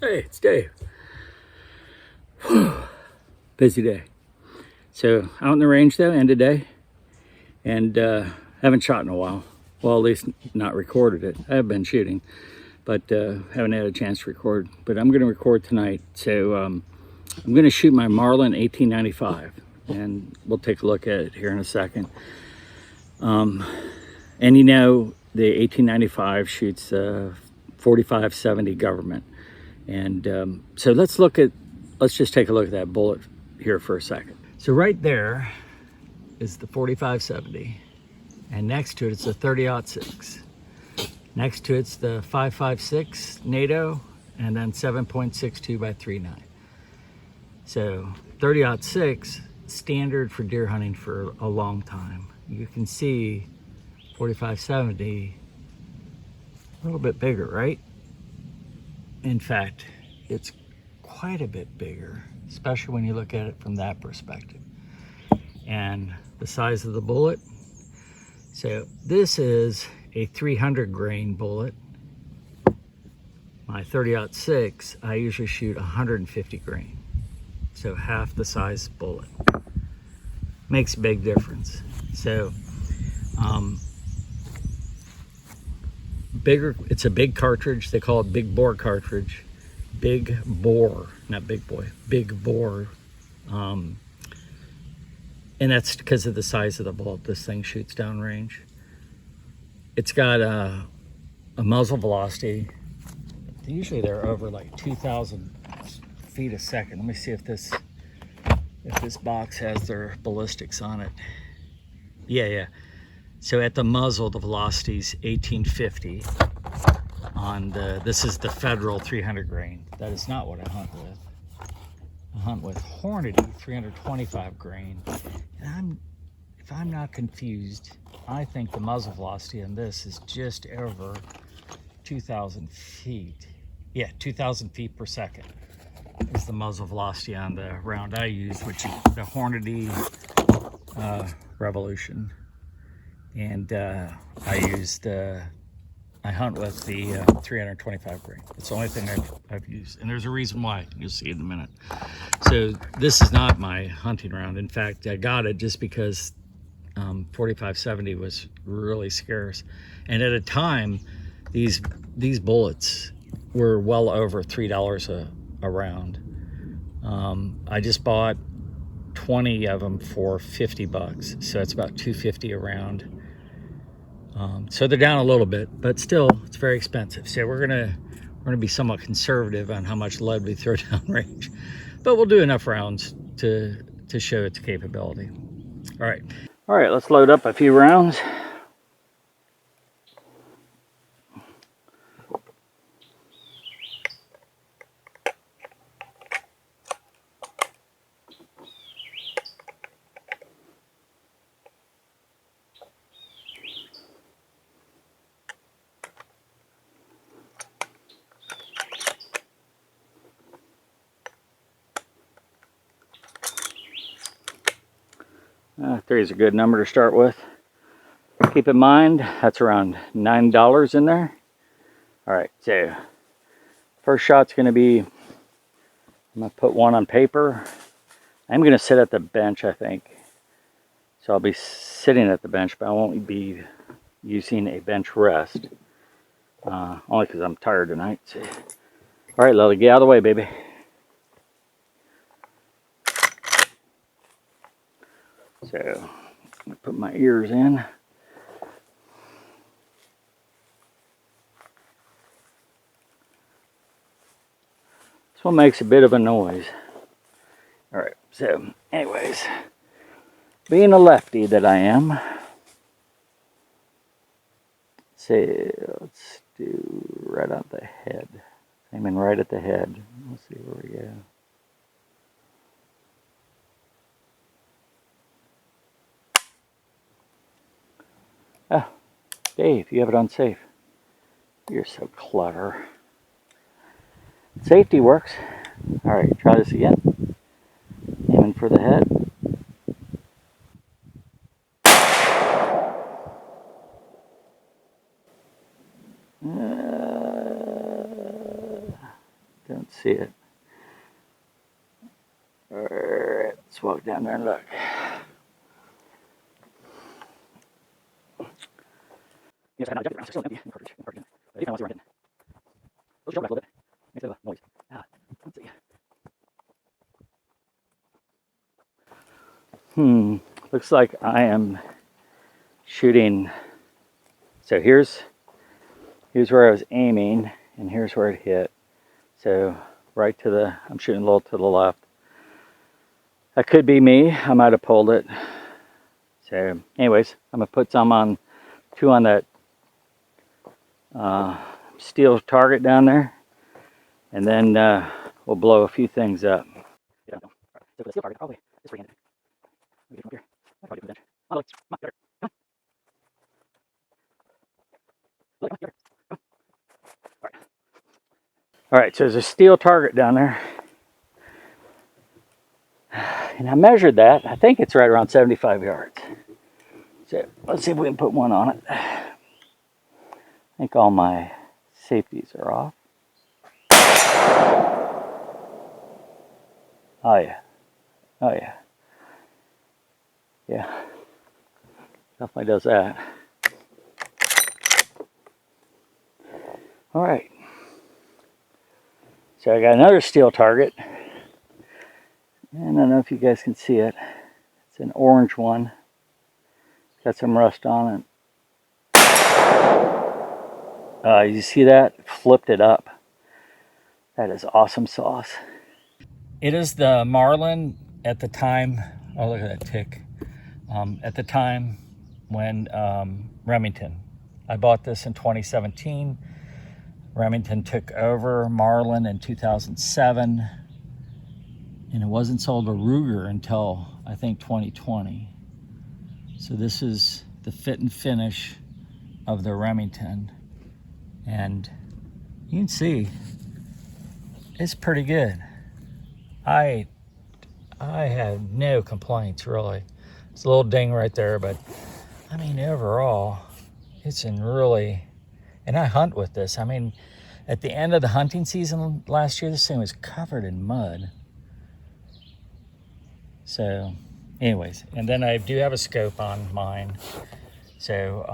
Hey, it's Dave. Busy day. So out in the range though, end of day, and haven't shot in a while. Well, at least not recorded it. I have been shooting, but haven't had a chance to record. But I'm going to record tonight. So I'm going to shoot my Marlin 1895, and we'll take a look at it here in a second. And you know, the 1895 shoots 45-70 government. And so let's just take a look at that bullet here for a second. So right there is the 45-70, and next to it, it's a 30-06. Next to it's the 5.56 NATO, and then 7.62 by 3.9. So 30-06, standard for deer hunting for a long time. You can see 45-70, a little bit bigger, right? In fact, it's quite a bit bigger, especially when you look at it from that perspective. And the size of the bullet. So this is a 300 grain bullet. My 30-06, I usually shoot 150 grain. So half the size bullet. Makes a big difference. So bigger, it's a big cartridge. They call it big bore cartridge. Big bore, not big boy, big bore. And that's because of the size of the bullet this thing shoots downrange. It's got a muzzle velocity. Usually they're over like 2,000 feet a second. Let me see if this box has their ballistics on it. Yeah. So at the muzzle, the velocity is 1850. This is the Federal 300 grain. That is not what I hunt with. I hunt with Hornady 325 grain. And if I'm not confused, I think the muzzle velocity on this is just over 2,000 feet. Yeah, 2,000 feet per second is the muzzle velocity on the round I use, which is the Hornady Revolution. And I hunt with the 325 grain. It's the only thing I've used, and there's a reason why. You'll see in a minute. So this is not my hunting round. In fact, I got it just because 45-70 was really scarce, and at a time, these bullets were well over $3 a round. I just bought 20 of them for $50, so it's about $2.50 a round. So they're down a little bit, but still, it's very expensive. So we're gonna be somewhat conservative on how much lead we throw down range, but we'll do enough rounds to show its capability. All right, let's load up a few rounds. Three is a good number to start with. Keep in mind, that's around $9 in there. All right, so first shot's gonna be, I'm gonna put one on paper. I'm gonna sit at the bench, I think. So I'll be sitting at the bench, but I won't be using a bench rest. Only because I'm tired tonight. So. All right, Lily, get out of the way, baby. So, I'm gonna put my ears in. This one makes a bit of a noise. All right, so anyways, being a lefty that I am, let's do right on the head. Aiming right at the head. Let's see where we go. Oh, Dave, you have it on safe. You're so clever. Safety works. All right, try this again. Aiming for the head. Don't can't see it. All right, let's walk down there and look. Yes, I have not still empty. Cartridge. If I want to run it. Let's go back a little bit. Makes a noise. Let's see. Looks like I am shooting. So here's where I was aiming, and here's where it hit. So right to the, I'm shooting a little to the left. That could be me. I might have pulled it. So anyways, I'm gonna put some on, two on that steel target down there, and then we'll blow a few things up. Yeah, no. Right. So for the steel target, probably just free-handed. Get from up here. I'll probably do the bench. Oh, look, come on, come on. Look, come on, all right. All right, so there's a steel target down there. And I measured that. I think it's right around 75 yards. So let's see if we can put one on it. I think all my safeties are off. Oh yeah. Oh yeah. Yeah. Definitely does that. All right. So I got another steel target. And I don't know if you guys can see it. It's an orange one. Got some rust on it. You see that? Flipped it up. That is awesome sauce. It is the Marlin at the time. Oh, look at that tick. At the time when Remington. I bought this in 2017. Remington took over Marlin in 2007. And it wasn't sold to Ruger until, I think, 2020. So this is the fit and finish of the Remington. And you can see, it's pretty good. I have no complaints, really. It's a little ding right there, but I mean, overall, it's in really, and I hunt with this. I mean, at the end of the hunting season last year, this thing was covered in mud. So, anyways, and then I do have a scope on mine. So,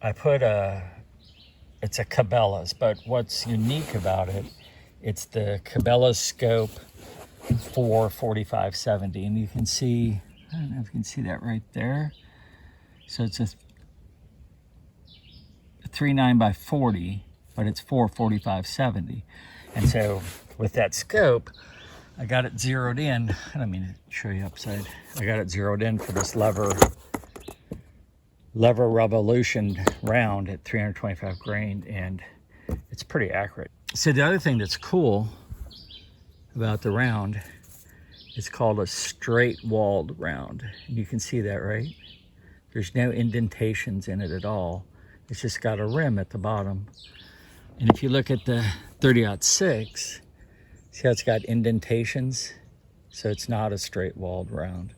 I put it's a Cabela's, but what's unique about it, it's the Cabela's scope 44570, and you can see, I don't know if you can see that right there. So it's a 39 by 40, but it's 44570. And so with that scope, I got it zeroed in. I don't mean to show you upside. I got it zeroed in for this lever revolution round at 325 grain, and it's pretty accurate. So the other thing that's cool about the round, it's called a straight walled round. You can see that, right? There's no indentations in it at all. It's just got a rim at the bottom. And if you look at the 30-06, see how it's got indentations? So it's not a straight walled round.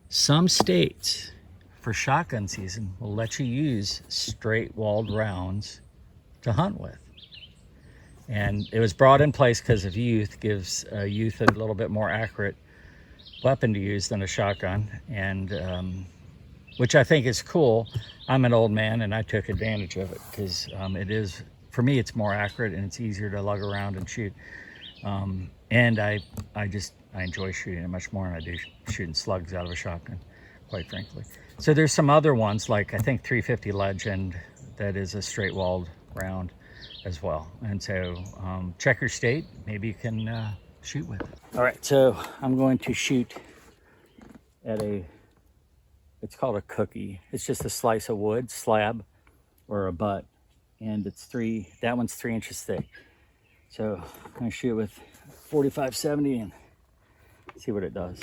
Some states for shotgun season will let you use straight walled rounds to hunt with. And it was brought in place because of youth, gives youth a little bit more accurate weapon to use than a shotgun, and which I think is cool. I'm an old man and I took advantage of it because it is, for me, it's more accurate and it's easier to lug around and shoot. And I enjoy shooting it much more than I do shooting slugs out of a shotgun, quite frankly. So there's some other ones, like I think 350 Legend, that is a straight walled round as well. And so check your state, maybe you can shoot with it. All right, so I'm going to shoot at it's called a cookie. It's just a slice of wood, slab, or a butt. And that one's 3 inches thick. So I'm gonna shoot with 4570 and see what it does.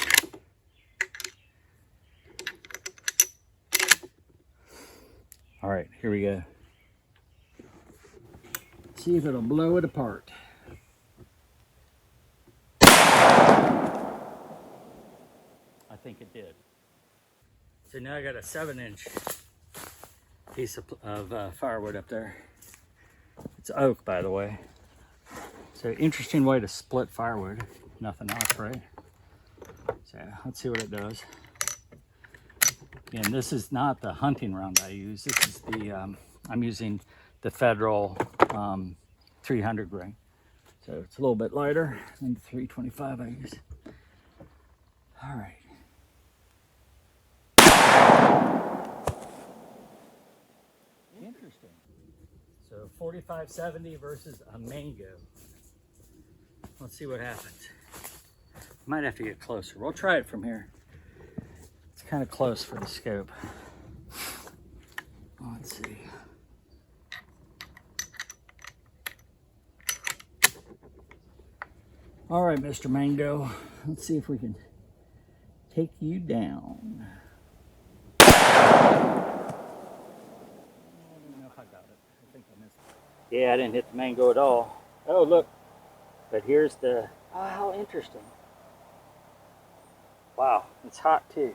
All right, here we go. See if it'll blow it apart. I think it did. So now I got a 7-inch piece of firewood up there. It's oak, by the way. So interesting way to split firewood. Nothing else, right? So let's see what it does. And this is not the hunting round I use. This is the, I'm using the Federal 300 grain. So it's a little bit lighter than the 325 I use. All right. Interesting. So 4570 versus a mango. Let's see what happens. Might have to get closer. We'll try it from here. It's kind of close for the scope. Let's see. All right, Mr. Mango. Let's see if we can take you down. I don't know if I got it. I think I missed it. Yeah, I didn't hit the mango at all. Oh, look. But here's the... Oh, how interesting. Wow, it's hot too.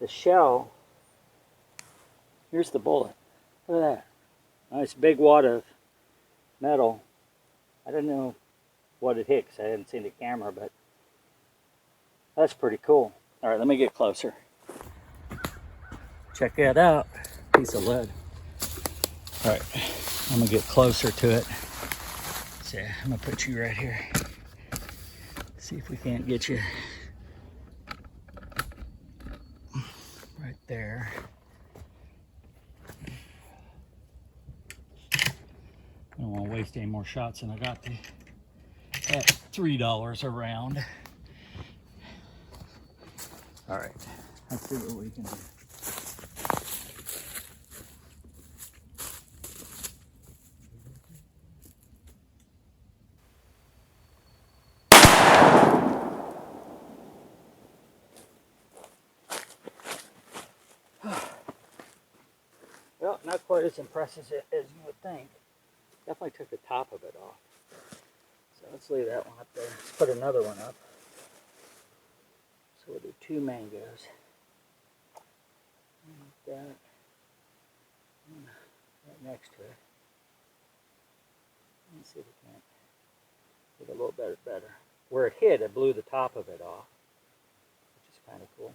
The shell... Here's the bullet. Look at that. Nice big wad of metal. I don't know what it hit because I hadn't seen the camera, but that's pretty cool. All right, let me get closer. Check that out. Piece of lead. All right, I'm gonna get closer to it. So I'm gonna put you right here. See if we can't get you right there. I don't want to waste any more shots than I got to at $3 a round. All right, let's see what we can do. Well, not quite as impressive as you would think. Definitely took the top of it off. So let's leave that one up there. Let's put another one up. So we'll do 2 mangoes. Like that. Right next to it. Let's see if we can't get a little bit better. Where it hit, it blew the top of it off, which is kind of cool.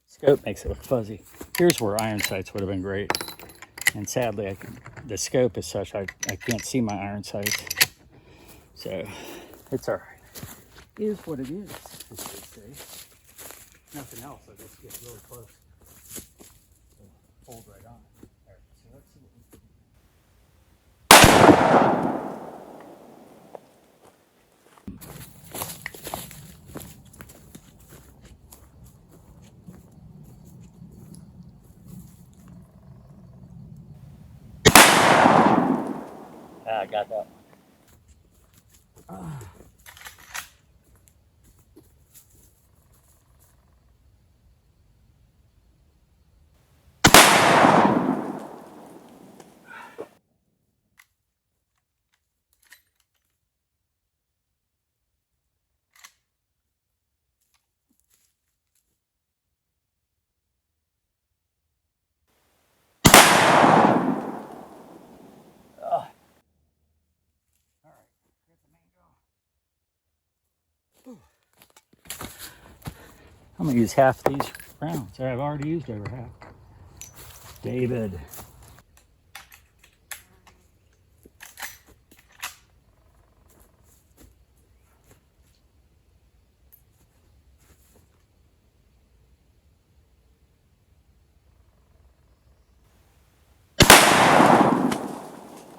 Scope makes it look fuzzy. Here's where iron sights would have been great. And sadly, the scope is such, I can't see my iron sights. So, it's all right. It is what it is, as they say. Nothing else, I just get really close. So, hold right on. All right, so let's see what we can do. I got that one. I'm gonna use half these rounds. I've already used over half. David.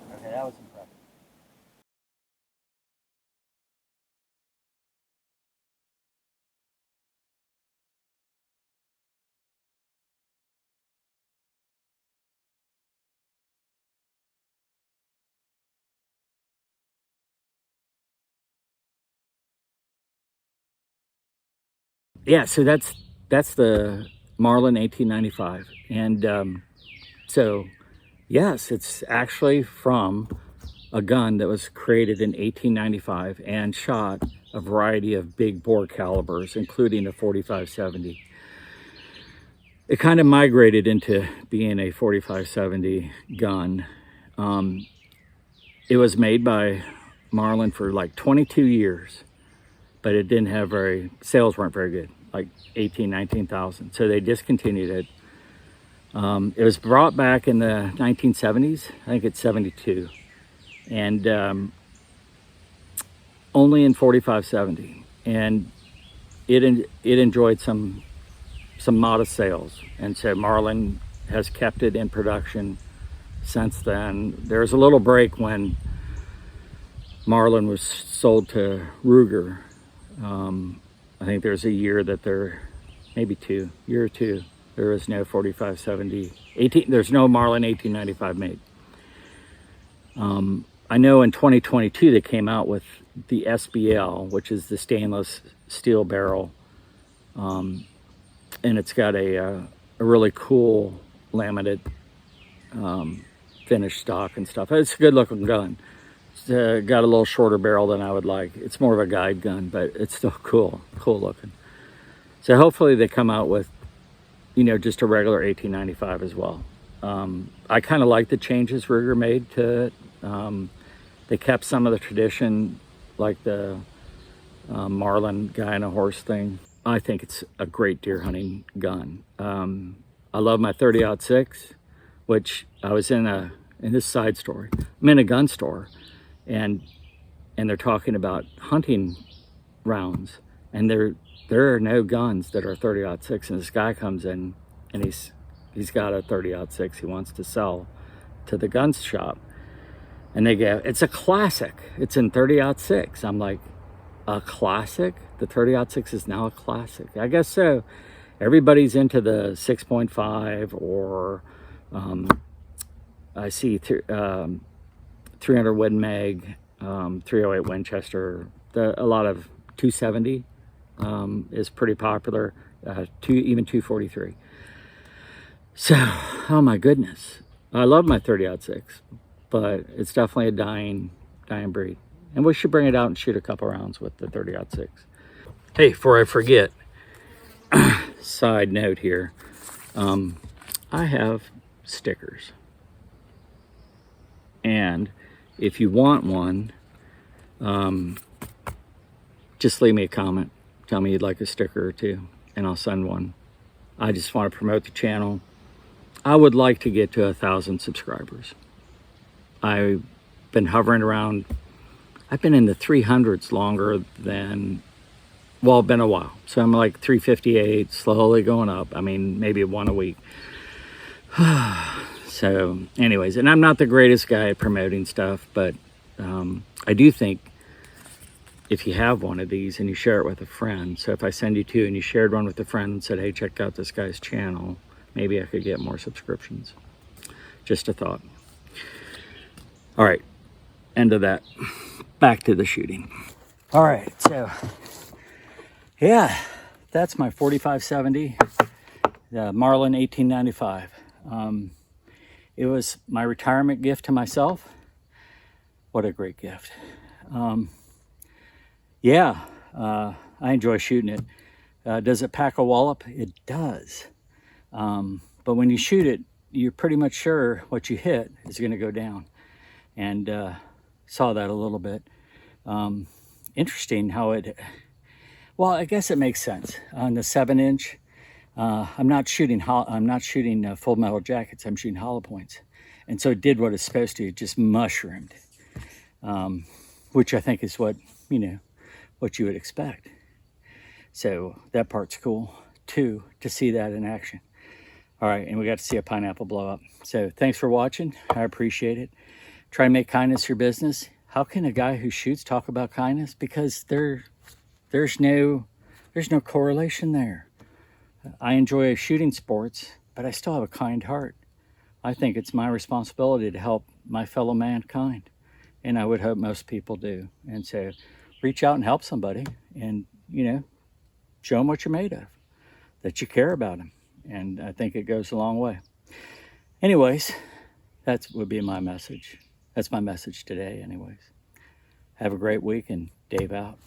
Okay, that was impressive. Yeah, so that's the Marlin 1895, and so yes, it's actually from a gun that was created in 1895 and shot a variety of big bore calibers, including a 4570. It kind of migrated into being a 4570 gun. it was made by Marlin for like 22 years, but it didn't have sales weren't very good, like 19,000. So they discontinued it. It was brought back in the 1970s. I think it's 72. And only in 4570. And it enjoyed some modest sales. And so Marlin has kept it in production since then. There's a little break when Marlin was sold to Ruger. I think there's a year that maybe year or two, there is no 4570, there's no Marlin 1895 made. I know in 2022 they came out with the SBL, which is the stainless steel barrel. And it's got a really cool laminate finished stock and stuff. It's a good looking gun. It's got a little shorter barrel than I would like. It's more of a guide gun, but it's still cool looking. So hopefully they come out with, just a regular 1895 as well. I kind of like the changes Ruger made to it. They kept some of the tradition, like the Marlin guy and a horse thing. I think it's a great deer hunting gun. I love my 30-06, which I was in this side story. I'm in a gun store, and they're talking about hunting rounds, and there are no guns that are 30-06. And this guy comes in, and he's got a 30-06 he wants to sell to the gun shop, and they go, "It's a classic. It's in 30-06." I'm like, a classic? The 30-06 is now a classic? I guess so. Everybody's into the 6.5 or I see 300 Win Mag, 308 Winchester. A lot of 270 is pretty popular. Even 243. So, oh my goodness, I love my 30-06, but it's definitely a dying breed. And we should bring it out and shoot a couple rounds with the 30-06. Hey, before I forget, side note here, I have stickers. And if you want one, just leave me a comment. Tell me you'd like a sticker or two, and I'll send one. I just want to promote the channel. I would like to get to 1,000 subscribers. I've been hovering around, I've been in the 300s longer than, well, been a while. So I'm like 358, slowly going up. I mean, maybe one a week. So anyways, and I'm not the greatest guy at promoting stuff, but I do think if you have one of these and you share it with a friend, so if I send you two and you shared one with a friend and said, "Hey, check out this guy's channel," maybe I could get more subscriptions. Just a thought. All right, end of that. Back to the shooting. All right, so yeah, that's my 4570, the Marlin 1895. It was my retirement gift to myself. What a great gift. I enjoy shooting it. Does it pack a wallop? It does. But when you shoot it, you're pretty much sure what you hit is going to go down. And saw that a little bit. Interesting how well, I guess it makes sense. On the 7-inch, I'm not shooting full metal jackets. I'm shooting hollow points. And so it did what it's supposed to. It just mushroomed, which I think is what you would expect. So that part's cool too, to see that in action. All right, and we got to see a pineapple blow up. So thanks for watching. I appreciate it. Try and make kindness your business. How can a guy who shoots talk about kindness? Because there's no correlation there. I enjoy shooting sports, but I still have a kind heart. I think it's my responsibility to help my fellow mankind, and I would hope most people do. And so reach out and help somebody, and show them what you're made of, that you care about them. And I think it goes a long way. Anyways, that would be my message. That's my message today anyways. Have a great week, and Dave out.